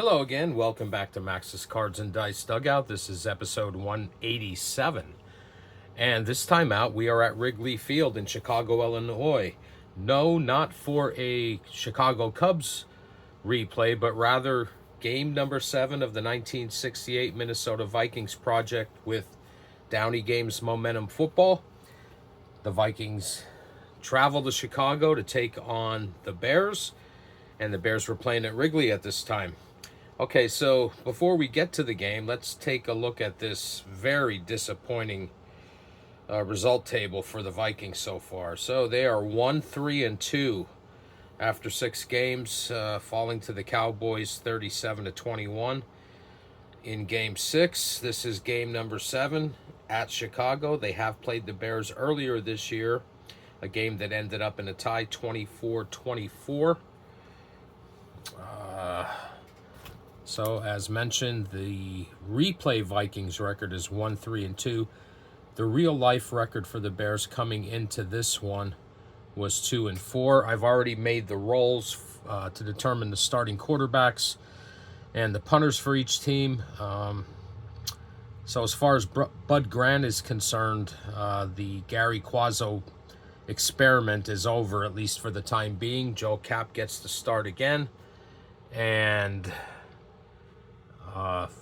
Hello again. Welcome back to Max's Cards and Dice Dugout. This is episode 187. And this time out, we are at Wrigley Field in Chicago, Illinois. No, not for a Chicago Cubs replay, but rather game number 7 of the 1968 Minnesota Vikings project with Downey Games Momentum Football. The Vikings travel to Chicago to take on the Bears, and the Bears were playing at Wrigley at this time. Okay, so before we get to the game, let's take a look at this very disappointing result table for the Vikings so far. So they are 1-3-2 after 6 games, falling to the Cowboys 37-21 in Game 6. This is game number 7 at Chicago. They have played the Bears earlier this year, a game that ended up in a tie, 24-24. So, as mentioned, the replay Vikings record is 1-3-2. The real-life record for the Bears coming into this one was 2-4. I've already made the rolls to determine the starting quarterbacks and the punters for each team. So, as far as Bud Grant is concerned, the Gary Quazzo experiment is over, at least for the time being. Joe Cap gets to start again. And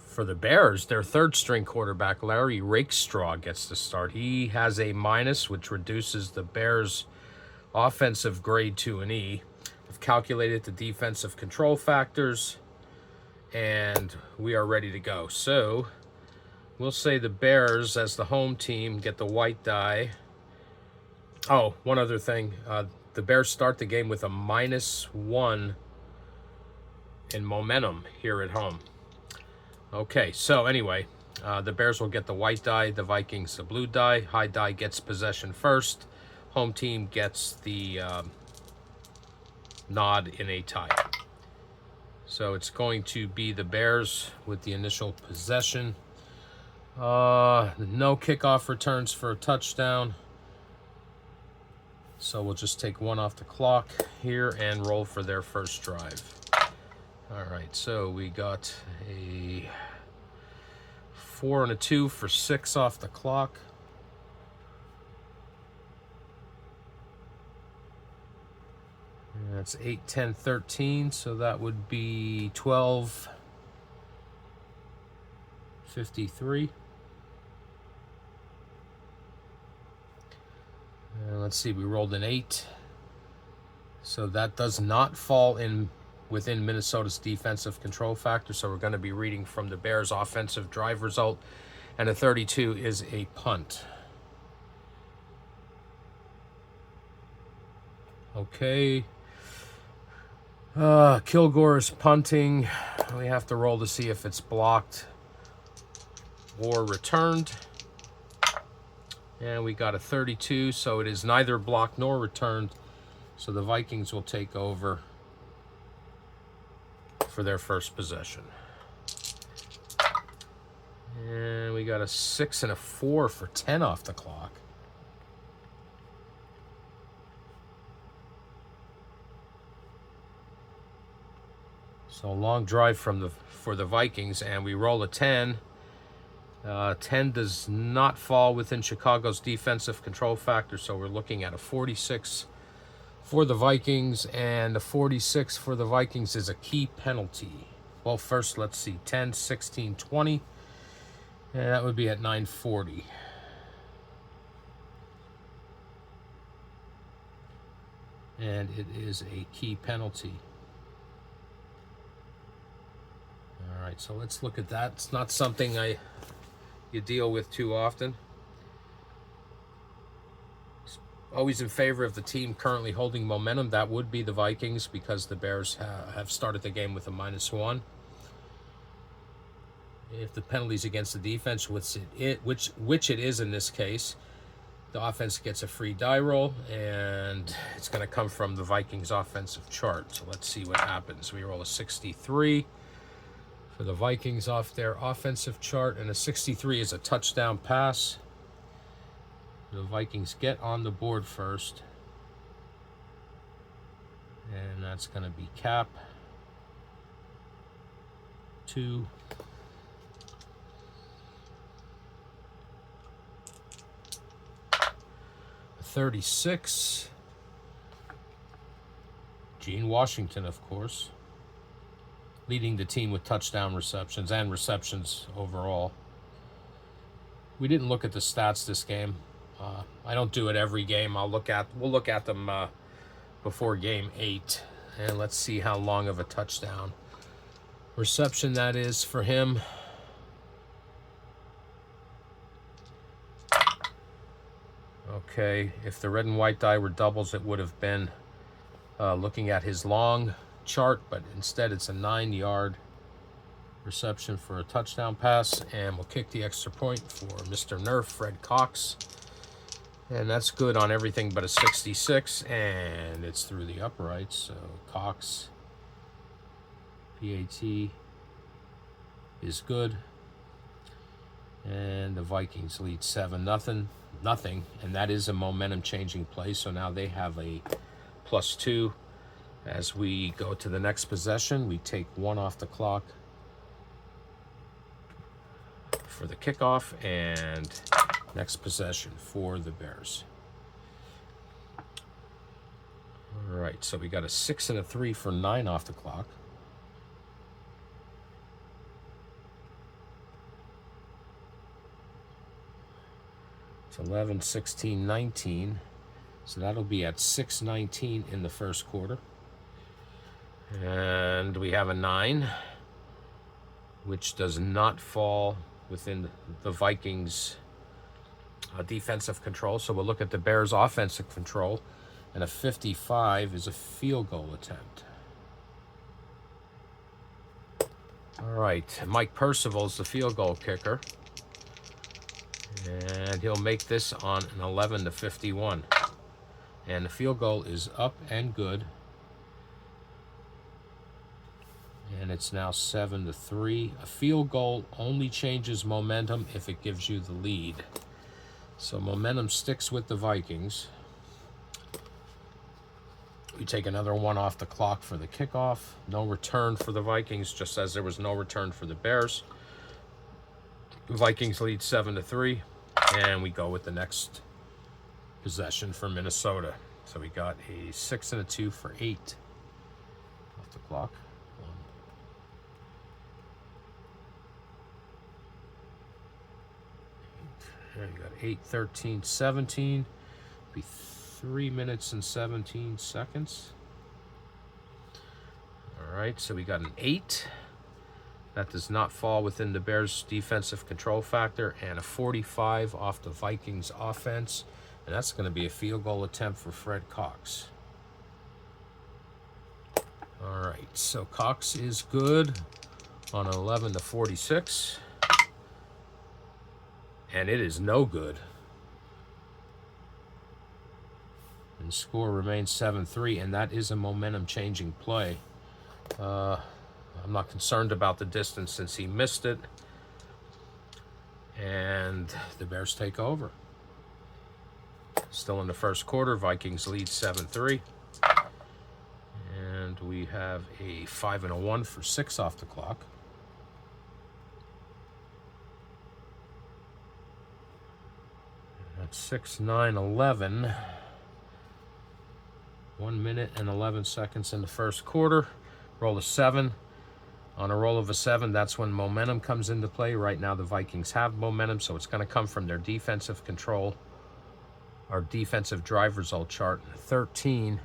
for the Bears, their third-string quarterback, Larry Rakestraw, gets to start. He has a minus, which reduces the Bears' offensive grade to an E. I've calculated the defensive control factors, and we are ready to go. So we'll say the Bears, as the home team, get the white die. Oh, one other thing. The Bears start the game with a -1 in momentum here at home. Okay, so anyway, the Bears will get the white die, the Vikings the blue die. High die gets possession first. Home team gets the nod in a tie. So it's going to be the Bears with the initial possession. No kickoff returns for a touchdown. So we'll just take one off the clock here and roll for their first drive. All right, so we got a 4 and a 2 for 6 off the clock. And that's 8, 10, 13, so that would be 12, 53. And let's see, we rolled an 8. So that does not fall in within Minnesota's defensive control factor, so we're going to be reading from the Bears' offensive drive result, and a 32 is a punt. Okay. Kilgore is punting. We have to roll to see if it's blocked or returned. And we got a 32, so it is neither blocked nor returned, so the Vikings will take over for their first possession. And we got a 6 and a 4 for 10 off the clock. So a long drive for the Vikings, and we roll a 10. 10 does not fall within Chicago's defensive control factor, so we're looking at a 46 for the Vikings, and the 46 for the Vikings is a key penalty. Well, first, let's see, 10, 16, 20, and that would be at 9:40. And it is a key penalty. All right, so let's look at that. It's not something you deal with too often. Always in favor of the team currently holding momentum. That would be the Vikings, because the Bears have started the game with a -1. If the penalty's against the defense, which it is in this case, the offense gets a free die roll, and it's going to come from the Vikings offensive chart. So let's see what happens. We roll a 63 for the Vikings off their offensive chart, and a 63 is a touchdown pass. The Vikings get on the board first, and that's going to be Cap. 2. A 36. Gene Washington, of course, leading the team with touchdown receptions and receptions overall. We didn't look at the stats this game. I don't do it every game. We'll look at them before game 8, and let's see how long of a touchdown reception that is for him. Okay, if the red and white die were doubles, it would have been looking at his long chart, but instead it's a 9-yard reception for a touchdown pass, and we'll kick the extra point for Mr. Nerf, Fred Cox. And that's good on everything but a 66, and it's through the uprights. So Cox, PAT, is good. And the Vikings lead 7-0, and that is a momentum-changing play. So now they have a +2. As we go to the next possession, we take 1 off the clock for the kickoff, and next possession for the Bears. All right, so we got a 6 and a 3 for 9 off the clock. It's 11, 16, 19. So that'll be at 6:19 in the first quarter. And we have a 9, which does not fall within the Vikings' defensive control. So we'll look at the Bears' offensive control, and a 55 is a field goal attempt. All right, Mike Percival's the field goal kicker, and he'll make this on an 11-51. And the field goal is up and good. And it's now 7-3. A field goal only changes momentum if it gives you the lead. So momentum sticks with the Vikings. We take another 1 off the clock for the kickoff. No return for the Vikings, just as there was no return for the Bears. The Vikings lead 7-3. And we go with the next possession for Minnesota. So we got a 6 and a 2 for 8 off the clock. There you got 8, 13, 17. Be 3 minutes and 17 seconds. All right, so we got an 8. That does not fall within the Bears' defensive control factor, and a 45 off the Vikings offense. And that's going to be a field goal attempt for Fred Cox. All right, so Cox is good on an 11-46. And it is no good. And the score remains 7-3, and that is a momentum-changing play. I'm not concerned about the distance since he missed it. And the Bears take over. Still in the first quarter, Vikings lead 7-3. And we have a 5 and a 1 for 6 off the clock. That's 6, 9, 11. 1 minute and 11 seconds in the first quarter. Roll of 7. On a roll of a 7, that's when momentum comes into play. Right now, the Vikings have momentum, so it's going to come from their defensive control. Our defensive drive result chart. 13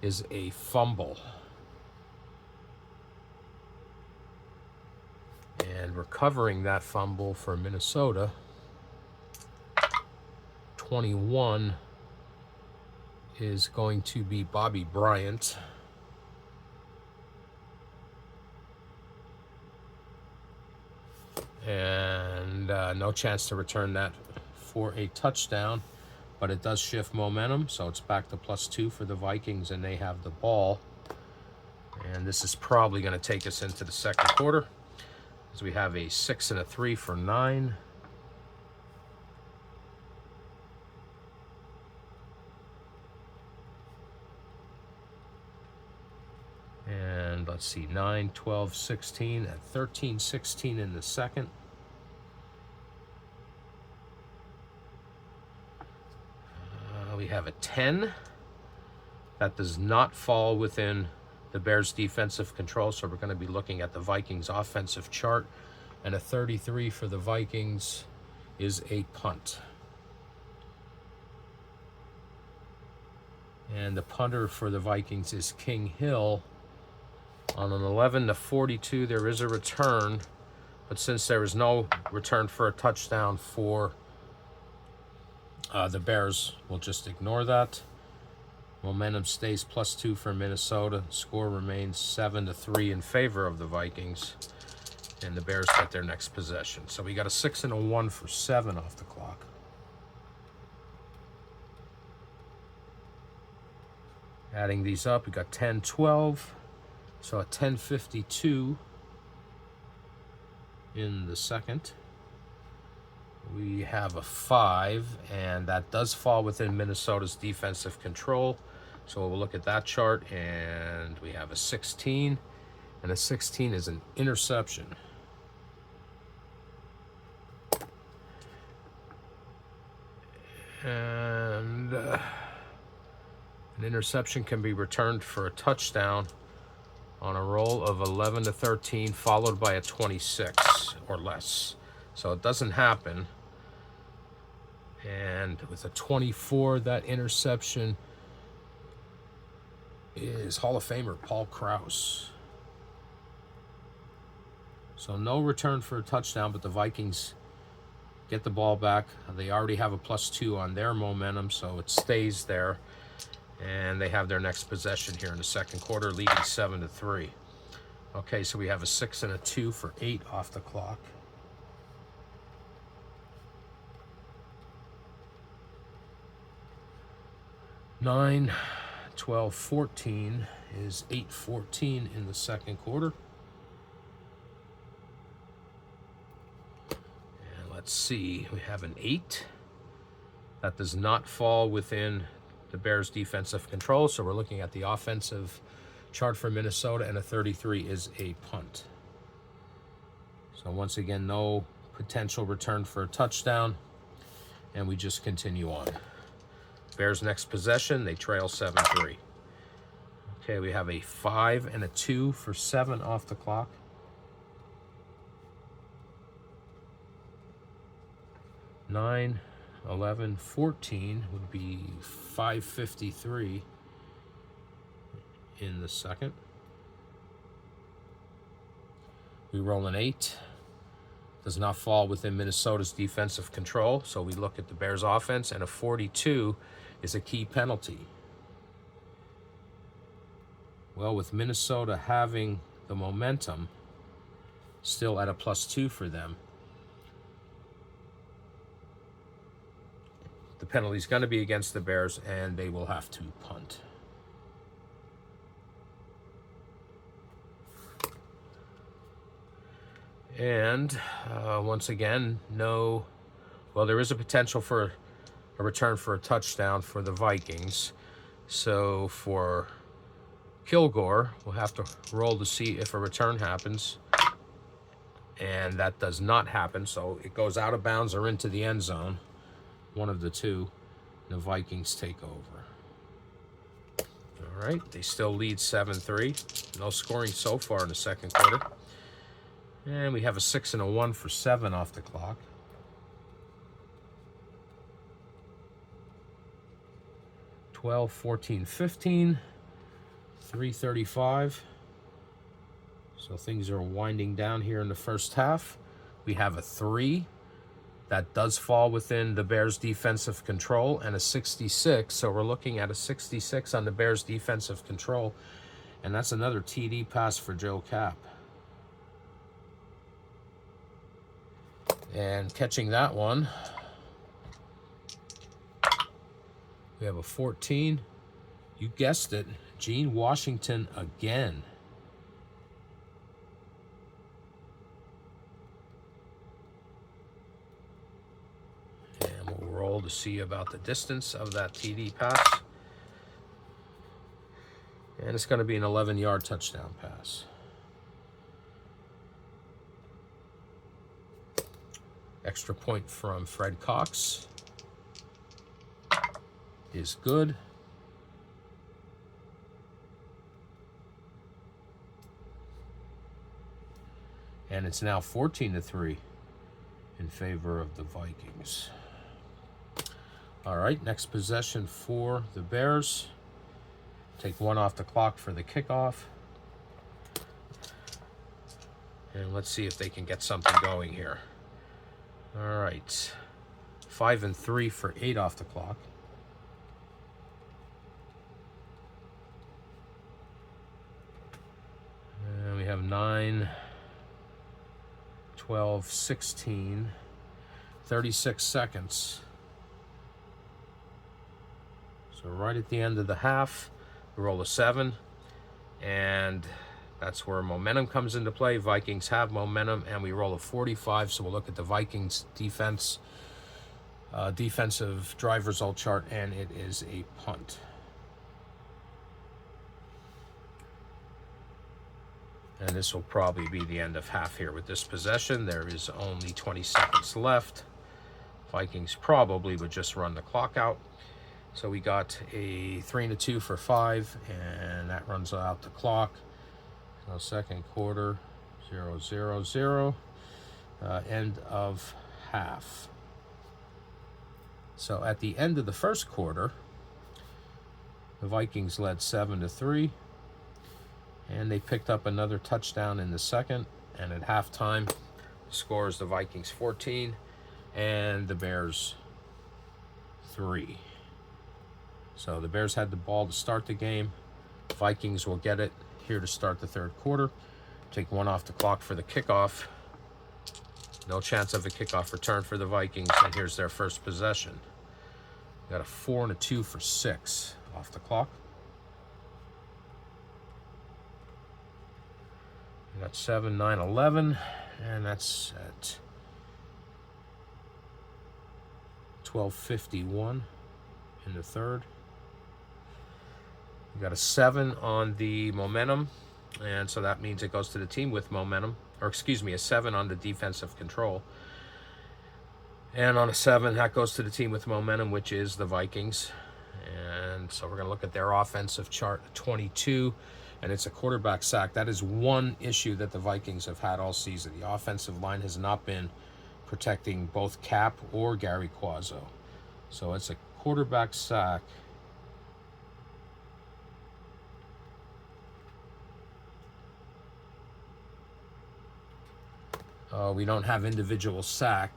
is a fumble. And recovering that fumble for Minnesota, 21 is going to be Bobby Bryant. And no chance to return that for a touchdown, but it does shift momentum, so it's back to +2 for the Vikings, and they have the ball. And this is probably going to take us into the second quarter, as we have a 6 and a 3 for 9. And let's see, 9, 12, 16, and 13, 16 in the second. We have a 10. That does not fall within the Bears' defensive control, so we're going to be looking at the Vikings' offensive chart. And a 33 for the Vikings is a punt. And the punter for the Vikings is King Hill. On an 11 to 42, there is a return, but since there is no return for a touchdown for the Bears, we'll just ignore that. Momentum stays +2 for Minnesota. Score remains 7-3 in favor of the Vikings, and the Bears get their next possession. So we got a 6 and a 1 for 7 off the clock. Adding these up, we got 10, 12. So a 10:52 in the second. We have a 5, and that does fall within Minnesota's defensive control. So we'll look at that chart, and we have a 16, and a 16 is an interception. And an interception can be returned for a touchdown on a roll of 11 to 13, followed by a 26 or less. So it doesn't happen. And with a 24, that interception is Hall of Famer Paul Krause. So no return for a touchdown, but the Vikings get the ball back. They already have a +2 on their momentum, so it stays there. And they have their next possession here in the second quarter, leading 7-3. Okay, so we have a 6 and a 2 for 8 off the clock. Nine, 12, 14 is 8-14 in the second quarter. And let's see, we have an 8. That does not fall within the Bears' defensive control, so we're looking at the offensive chart for Minnesota, and a 33 is a punt. So once again, no potential return for a touchdown, and we just continue on. Bears' next possession, they trail 7-3. Okay, we have a 5 and a 2 for 7 off the clock. Nine, 11, 14 would be 5:53 in the second. We roll an 8. Does not fall within Minnesota's defensive control, so we look at the Bears' offense, and a 42 is a key penalty. Well, with Minnesota having the momentum, still at a +2 for them, the penalty is going to be against the Bears, and they will have to punt. And once again, there is a potential for a return for a touchdown for the Vikings. So for Kilgore, we'll have to roll to see if a return happens. And that does not happen, so it goes out of bounds or into the end zone. One of the two. The Vikings take over. All right, they still lead 7-3. No scoring so far in the second quarter. And we have a 6 and a 1 for 7 off the clock. Twelve, 14, 15. 3:35. So things are winding down here in the first half. We have a 3. That does fall within the Bears' defensive control, and a 66. So we're looking at a 66 on the Bears' defensive control. And that's another TD pass for Joe Kapp. And catching that one, we have a 14. You guessed it, Gene Washington again. And we'll roll to see about the distance of that TD pass. And it's going to be an 11-yard touchdown pass. Extra point from Fred Cox is good. And it's now 14-3 in favor of the Vikings. All right, next possession for the Bears. Take one off the clock for the kickoff. And let's see if they can get something going here. All right, 5-3 for 8 off the clock. And we have 9, 12, 16, 36 seconds. So right at the end of the half, we roll a 7, and that's where momentum comes into play. Vikings have momentum, and we roll a 45. So we'll look at the Vikings defensive drive result chart, and it is a punt. And this will probably be the end of half here with this possession. There is only 20 seconds left. Vikings probably would just run the clock out. So we got a 3-2 for 5, and that runs out the clock. So second quarter, 0-0-0, end of half. So at the end of the first quarter, the Vikings led 7-3, and they picked up another touchdown in the second. And at halftime, the score is the Vikings 14 and the Bears 3. So the Bears had the ball to start the game. Vikings will get it here to start the third quarter. Take one off the clock for the kickoff. No chance of a kickoff return for the Vikings, and here's their first possession. Got a 4-2 for 6 off the clock. We got 7, 9, 11, and that's at 12:51 in the third. We got a 7 on the momentum, and so that means it goes to the team with momentum, or excuse me, a 7 on the defensive control. And on a 7, that goes to the team with momentum, which is the Vikings. And so we're going to look at their offensive chart, 22, and it's a quarterback sack. That is one issue that the Vikings have had all season. The offensive line has not been protecting both Cap or Gary Quazzo. So it's a quarterback sack. We don't have individual sack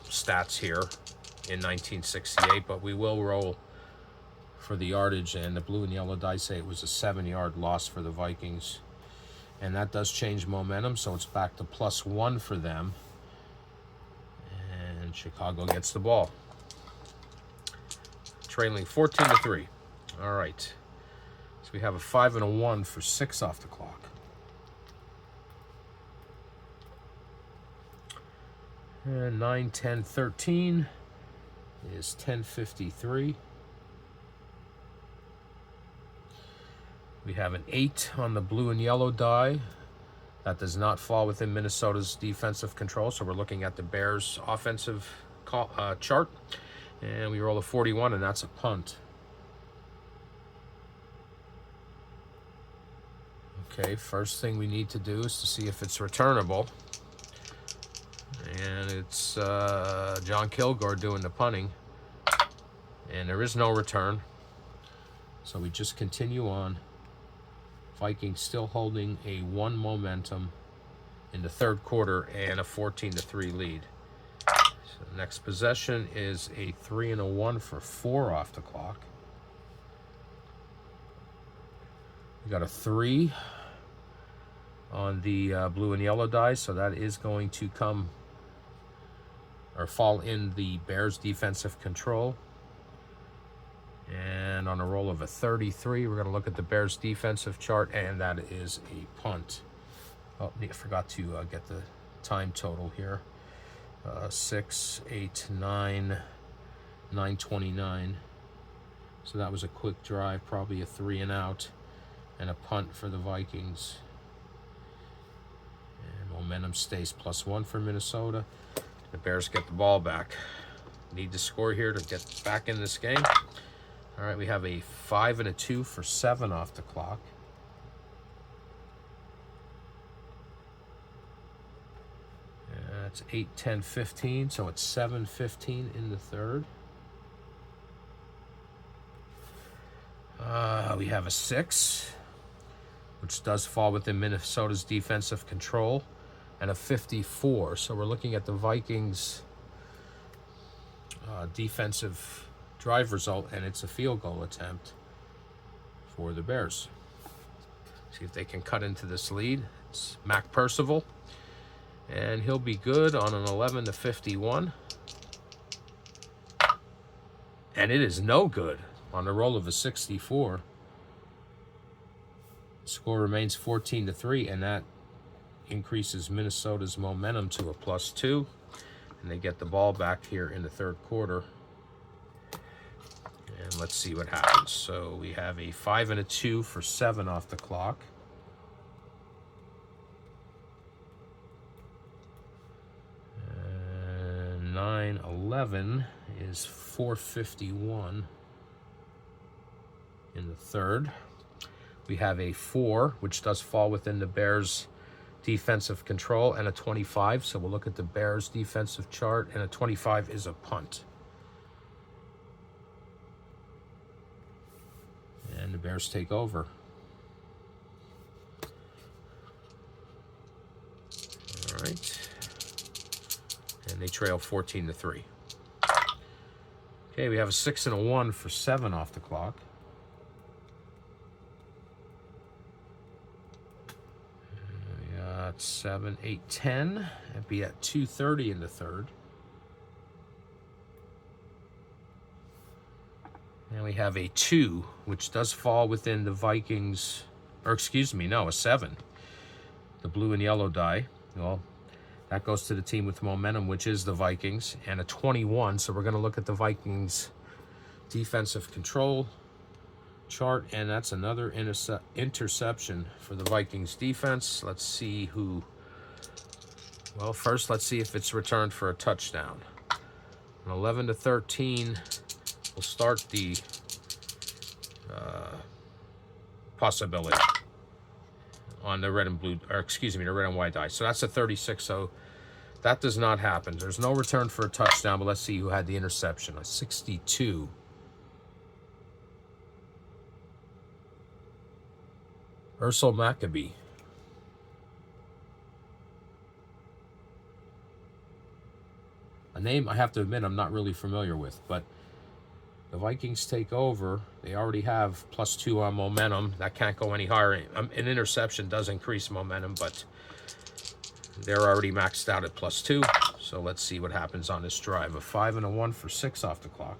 stats here in 1968, but we will roll for the yardage, and the blue and yellow dice say it was a 7-yard loss for the Vikings. And that does change momentum, so it's back to +1 for them. And Chicago gets the ball. Trailing 14-3. All right. So we have a 5 and a 1 for 6 off the clock. And 9, 10, 13 is 10:53. We have an 8 on the blue and yellow die. That does not fall within Minnesota's defensive control, so we're looking at the Bears' offensive chart. And we roll a 41, and that's a punt. Okay, first thing we need to do is to see if it's returnable. And it's John Kilgore doing the punting. And there is no return. So we just continue on. Vikings still holding a 1 momentum in the third quarter and a 14-3 lead. So the next possession is a 3 and a 1 for 4 off the clock. We got a 3 on the blue and yellow die, so that is going to come or fall in the Bears' defensive control. And on a roll of a 33, we're going to look at the Bears' defensive chart, and that is a punt. Oh, I forgot to get the time total here. 6, 8, 9, 9:29. So that was a quick drive, probably a 3 and out, and a punt for the Vikings. And momentum stays +1 for Minnesota. The Bears get the ball back. Need to score here to get back in this game. All right, we have a 5 and a 2 for 7 off the clock. It's 8, 10, 15, so it's 7:15 in the third. We have a 6, which does fall within Minnesota's defensive control, and a 54. So we're looking at the Vikings' defensive drive result, and it's a field goal attempt for the Bears. See if they can cut into this lead. It's Mac Percival, and he'll be good on an 11 to 51. And it is no good on the roll of a 64. Score remains 14 to 3, and that increases Minnesota's momentum to a +2. And they get the ball back here in the third quarter. And let's see what happens. So we have a 5 and a 2 for 7 off the clock. And 9-11 is 4:51 in the third. We have a 4, which does fall within the Bears' defensive control, and a 25. So we'll look at the Bears' defensive chart, and a 25 is a punt. And the Bears take over. All right. And they trail 14 to 3. Okay, we have a 6 and a 1 for 7 off the clock. 7, 8, 10. It'd be at 2:30 in the third. And we have a 2, which does fall within the Vikings, or excuse me, no, a 7. The blue and yellow die. Well, that goes to the team with momentum, which is the Vikings, and a 21. So we're going to look at the Vikings' defensive control chart, and that's another interception for the Vikings defense. Let's see who. Well, first let's see if it's returned for a touchdown. An 11 to 13 will start the possibility on the red and blue, or excuse me, the red and white die. So that's a 36. So that does not happen. There's no return for a touchdown, but let's see who had the interception. A 62. Ursel Maccabee. A name I have to admit I'm not really familiar with, but the Vikings take over. They already have +2 on momentum. That can't go any higher. An interception does increase momentum, but they're already maxed out at +2. So let's see what happens on this drive. A 5 and a 1 for 6 off the clock.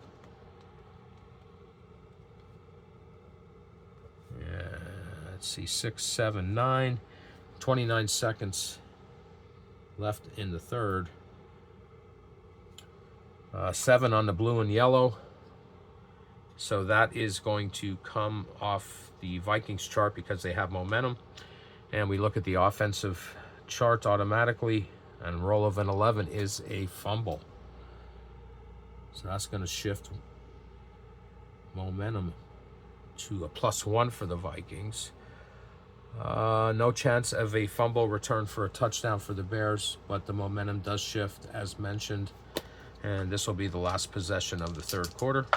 Let's see, 6, 7, 9, 29 seconds left in the third. 7 on the blue and yellow. So that is going to come off the Vikings chart because they have momentum. And we look at the offensive chart automatically, and roll of an 11 is a fumble. So that's going to shift momentum to a +1 for the Vikings. No chance of a fumble return for a touchdown for the Bears, but the momentum does shift as mentioned. And this will be the last possession of the third quarter.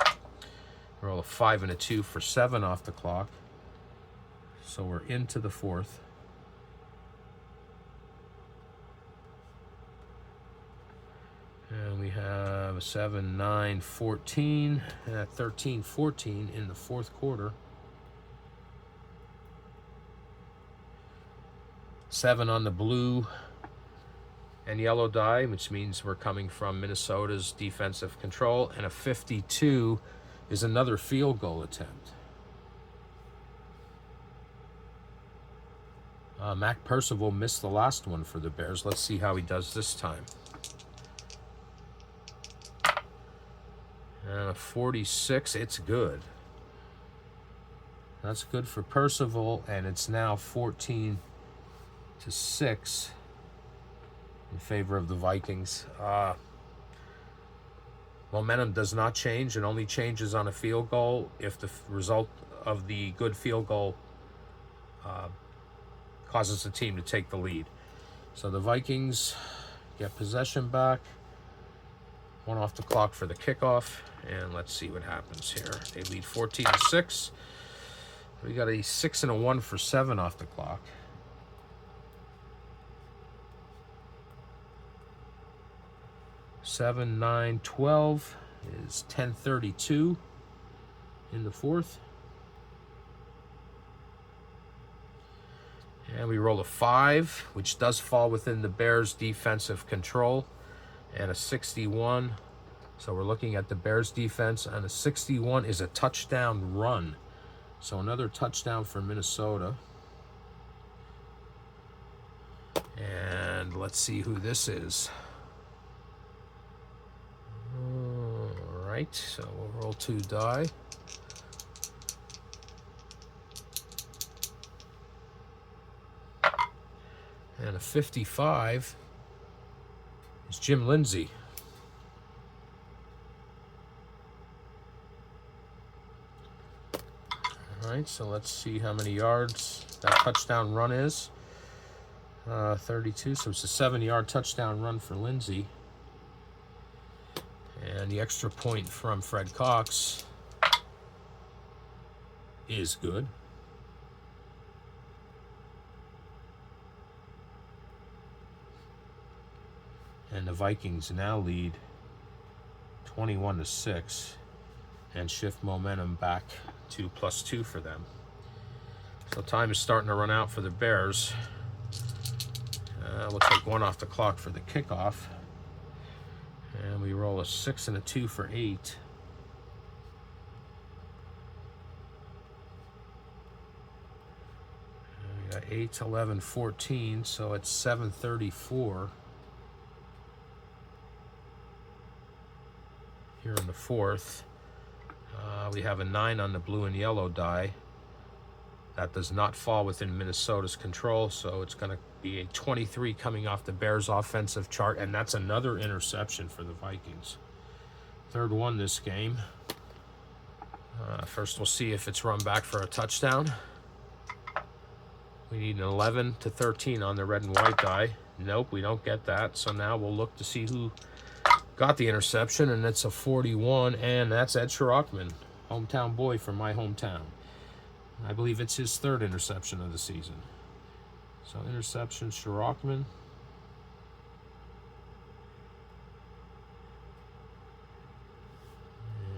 Roll a 5 and a 2 for 7 off the clock. So we're into the fourth. And we have a 7, 9, 14, and at 13, 14 in the fourth quarter. 7 on the blue and yellow die, which means we're coming from Minnesota's defensive control, and a 52 is another field goal attempt. Mac Percival missed the last one for the Bears. Let's see how he does this time. And a 46, it's good. That's good for Percival, and it's now 14-6 in favor of the Vikings. Momentum does not change. It only changes on a field goal if the result of the good field goal causes the team to take the lead. So the Vikings get possession back. 1 off the clock for the kickoff, and let's see what happens here. They lead 14-6. We got a 6 and a 1 for 7 off the clock. Seven, 9, 12 is 10:32 in the fourth. And we roll a 5, which does fall within the Bears' defensive control, and a 61. So we're looking at the Bears' defense, and a 61 is a touchdown run. So another touchdown for Minnesota. And let's see who this is. All right, so we'll roll 2 die. And a 55 is Jim Lindsay. All right, so let's see how many yards that touchdown run is. 32, so it's a 7-yard touchdown run for Lindsay. And the extra point from Fred Cox is good. And the Vikings now lead 21-6 and shift momentum back to +2 for them. So time is starting to run out for the Bears. We'll take 1 off the clock for the kickoff. And we roll a 6 and a 2 for 8. And we got 8, 11, 14, so it's 7:34 here in the fourth. We have a 9 on the blue and yellow die. That does not fall within Minnesota's control, so it's going to be a 23 coming off the Bears' offensive chart, and that's another interception for the Vikings. Third one this game. First, we'll see if it's run back for a touchdown. We need an 11 to 13 on the red and white die. Nope, we don't get that, so now we'll look to see who got the interception, and it's a 41, and that's Ed Schrockman, hometown boy from my hometown. I believe it's his 3rd interception of the season. So interception, Schrockman.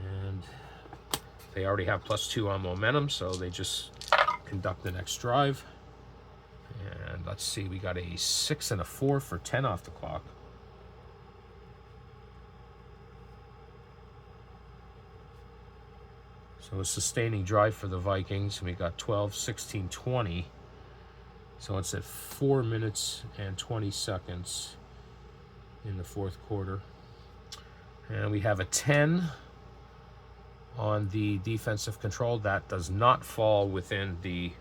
And they already have +2 on momentum, so they just conduct the next drive. And let's see, we got a 6 and a 4 for 10 off the clock. So a sustaining drive for the Vikings. We got 12, 16, 20. So it's at 4 minutes and 20 seconds in the fourth quarter. And we have a 10 on the defensive control. That does not fall within the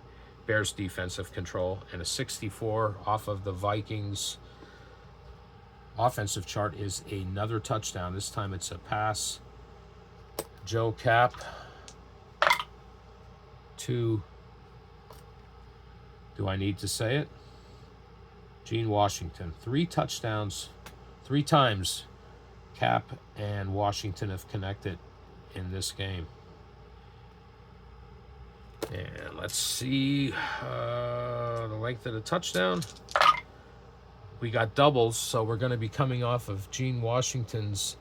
Bears' defensive control. And a 64 off of the Vikings' offensive chart is another touchdown. This time it's a pass. Joe Cap to, do I need to say it? Gene Washington. 3 touchdowns, 3 times Cap and Washington have connected in this game. And let's see the length of the touchdown. We got doubles, so we're going to be coming off of Gene Washington's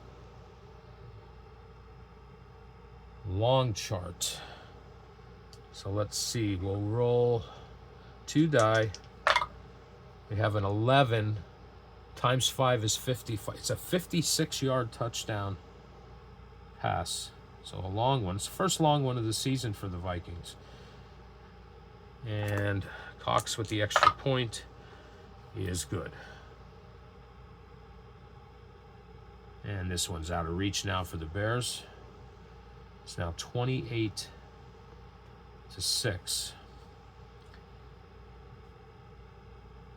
long chart. So let's see, we'll roll 2 die. We have an 11 times 5 is 55. It's a 56-yard touchdown pass. So a long one. It's the first long one of the season for the Vikings. And Cox with the extra point is good. And this one's out of reach now for the Bears. It's now 28-6 to 6.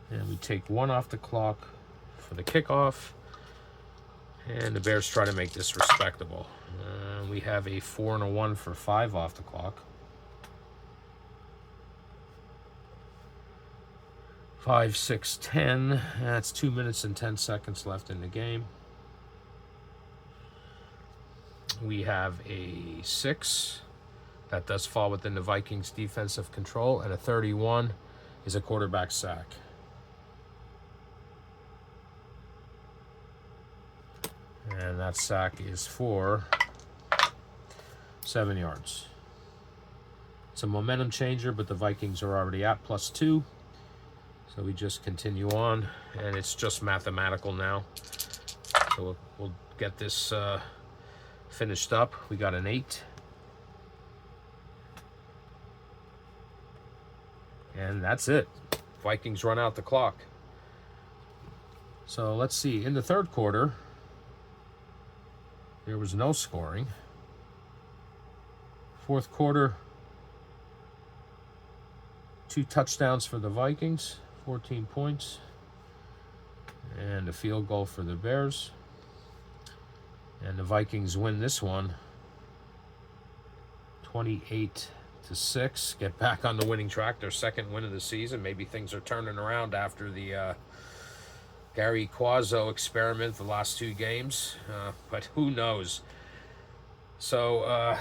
And we take 1 off the clock for the kickoff. And the Bears try to make this respectable. We have a 4 and a 1 for 5 off the clock. 5, 6, 10. That's 2 minutes and 10 seconds left in the game. We have a 6. That does fall within the Vikings' defensive control. And a 31 is a quarterback sack. And that sack is for 7 yards. It's a momentum changer, but the Vikings are already at +2. So we just continue on, and it's just mathematical now. So we'll get this finished up. We got an 8. And that's it. Vikings run out the clock. So let's see. In the third quarter, there was no scoring. Fourth quarter, 2 touchdowns for the Vikings, 14 points, and a field goal for the Bears. And the Vikings win this one 28-6. Get back on the winning track, their second win of the season. Maybe things are turning around after the Gary Quazzo experiment the last 2 games, but who knows. So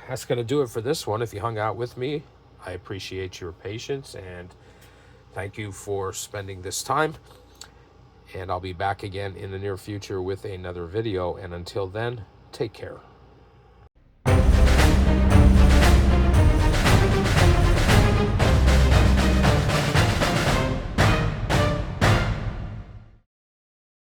that's going to do it for this one. If you hung out with me, I appreciate your patience, and thank you for spending this time. And I'll be back again in the near future with another video, and until then, take care.